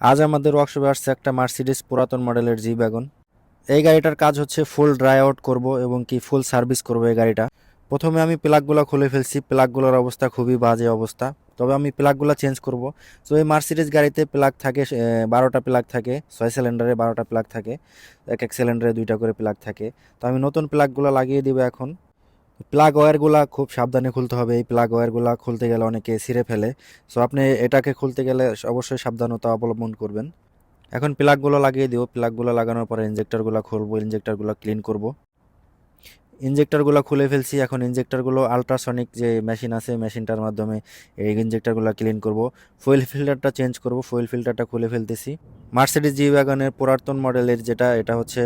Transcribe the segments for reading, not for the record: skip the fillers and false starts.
আজ আমাদের ওয়ার্কশপে আসছে একটা মার্সিডিজ পুরাতন মডেলের জি ওয়াগন। এই গাড়িটার কাজ হচ্ছে ফুল ড্রাই আউট করবো এবং কি ফুল সার্ভিস করবো এই গাড়িটা। প্রথমে আমি প্লাগগুলো খুলে ফেলছি, প্লাগগুলোর অবস্থা খুবই বাজে অবস্থা, তবে আমি প্লাগগুলো চেঞ্জ করব। তো এই মার্সিডিজ গাড়িতে প্লাগ থাকে 12টা প্লাগ থাকে, 6 সিলিন্ডারে 12টা প্লাগ থাকে, এক এক সিলিন্ডারে 2টা করে প্লাগ থাকে। তো আমি নতুন প্লাগগুলো লাগিয়ে দিব এখন। প্লাগ ওয়্যারগুলা খুব সাবধানে খুলতে হবে, এই প্লাগ ওয়্যারগুলা খুলতে গেলে অনেকে ছিঁড়ে ফেলে। সো আপনি এটাকে খুলতে গেলে অবশ্যই সাবধানতা অবলম্বন করবেন। এখন প্লাগগুলো লাগিয়ে দিব, প্লাগগুলো লাগানোর পরে ইঞ্জেক্টরগুলো খুলবো, ইঞ্জেক্টরগুলো ক্লিন করব। ইঞ্জেক্টরগুলো খুলে ফেলছি, এখন ইঞ্জেক্টরগুলো আল্ট্রাসনিক যে মেশিন আছে মেশিনটার মাধ্যমে এই ইঞ্জেক্টরগুলো ক্লিন করব। ফুয়েল ফিল্টারটা চেঞ্জ করব, ফুয়েল ফিল্টারটা খুলে ফেলতেছি। মার্সিডিজ জি ওয়াগনের পুরাতন মডেলের যেটা, এটা হচ্ছে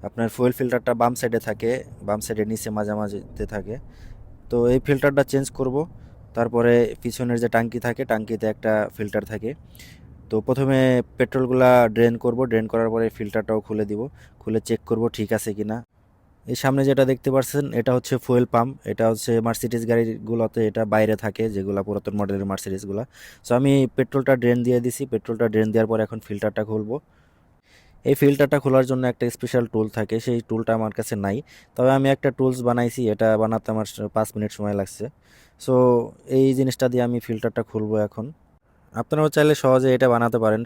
আপনার ফুয়েল ফিল্টারটা বাম সাইডে থাকে, বাম সাইডের নিচে মাঝামাঝিতে থাকে। তো এই ফিল্টারটা চেঞ্জ করব। তারপরে পিছনের যে টাঙ্কি থাকে, টাঙ্কিতে একটা ফিল্টার থাকে। তো প্রথমে পেট্রোলগুলা ড্রেন করব, ড্রেন করার পরে ফিল্টারটাও খুলে দিব, খুলে চেক করব ঠিক আছে কিনা। এই সামনে যেটা দেখতে পাচ্ছেন এটা হচ্ছে ফুয়েল পাম্প, এটা হচ্ছে মার্সিডিজ গাড়িগুলোতে এটা বাইরে থাকে, যেগুলো পুরাতন মডেলের মার্সিডিজগুলো। সো আমি পেট্রোলটা ড্রেন দিয়ে দিছি, পেট্রোলটা ড্রেন দেওয়ার পর এখন ফিল্টারটা খুলবো। এই ফিল্টারটা খোলার জন্য একটা স্পেশাল টুল থাকে, সেই টুলটা আমার কাছে নাই। তবে আমি একটা টুলস বানাইছি, এটা বানাতে আমার 5 মিনিট সময় লাগছে। সো এই জিনিসটা দিয়ে আমি ফিল্টারটা খুলবো এখন। আপনারাও চাইলে সহজে এটা বানাতে পারেন।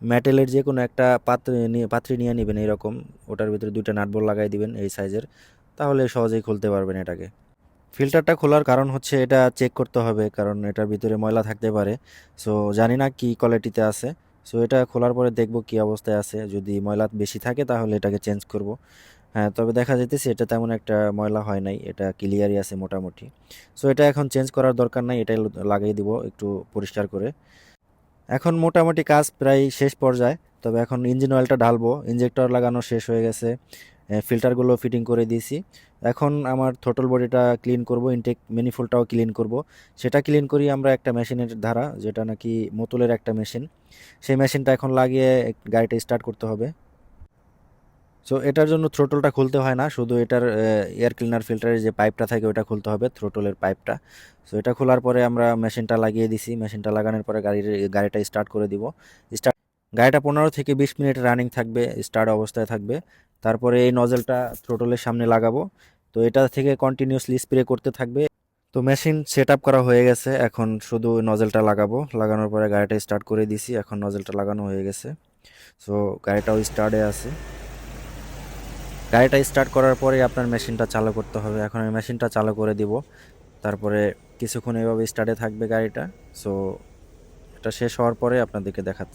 মেটেলের যে কোনো একটা পাত্রে নিয়ে নেবেন এরকম, ওটার ভিতরে 2টা নাট বোল্ট লাগাই দিবেন এই সাইজের, তাহলে সহজেই খুলতে পারবেন এটাকে। ফিল্টারটা খোলার কারণ হচ্ছে এটা চেক করতে হবে, কারণ এটার ভিতরে ময়লা থাকতে পারে। সো জানি না কি কোয়ালিটিতে আছে। সো এটা খোলার পরে দেখব কি অবস্থায় আছে, যদি ময়লা বেশি থাকে তাহলে এটাকে চেঞ্জ করব। হ্যাঁ, তবে দেখা যাইতেছে এটা তেমন একটা ময়লা হয় নাই, এটা ক্লিয়ারই আছে মোটামুটি। সো এটা এখন চেঞ্জ করার দরকার নাই, এটাই লাগিয়ে দিব একটু পরিষ্কার করে। এখন মোটামুটি কাজ প্রায় শেষ পর্যায়ে। তবে এখন ইঞ্জিন অয়েলটা ঢালবো, ইঞ্জেক্টর লাগানো শেষ হয়ে গেছে, ফিল্টারগুলো ফিটিং করে দিয়েছি। এখন আমার থ্রোটল বডিটা ক্লিন করব, ইনটেক ম্যানিফোল্ডটাও ক্লিন করব। সেটা ক্লিন করি আমরা একটা মেশিনের দ্বারা, যেটা নাকি মোটরের একটা মেশিন। সেই মেশিনটা এখন লাগিয়ে গাড়িটা স্টার্ট করতে হবে। সো এটার জন্য থ্রোটলটা খুলতে হয় না, শুধু এটার এয়ার ক্লিনার ফিল্টারের যে পাইপটা থাকে ওটা খুলতে হবে, থ্রোটলের পাইপটা। সো এটা খোলার পরে আমরা মেশিনটা লাগিয়ে দিছি, মেশিনটা লাগানোর পরে গাড়িটা স্টার্ট করে দিব। স্টার্ট গাড়িটা 15 থেকে 20 মিনিট রানিং থাকবে, স্টার্ট অবস্থায় থাকবে। তারপরে এই নজেলটা থ্রোটলের সামনে লাগাবো। তো এটা থেকে কন্টিনিউয়াসলি স্প্রে করতে থাকবে। তো মেশিন সেট আপ করা হয়ে গেছে, এখন শুধু নজেলটা লাগাবো। লাগানোর পরে গাড়িটা স্টার্ট করে দিছি, এখন নজেলটা লাগানো হয়ে গেছে। সো গাড়িটাও স্টার্টে আছে। গাড়িটা স্টার্ট করার পরে আপনার মেশিনটা চালু করতে হবে, এখন আমি মেশিনটা চালু করে দিব। তারপরে কিছুক্ষণ এভাবে স্টার্টে থাকবে গাড়িটা। সো এটা শেষ হওয়ার পরে আপনাদেরকে দেখাচ্ছি।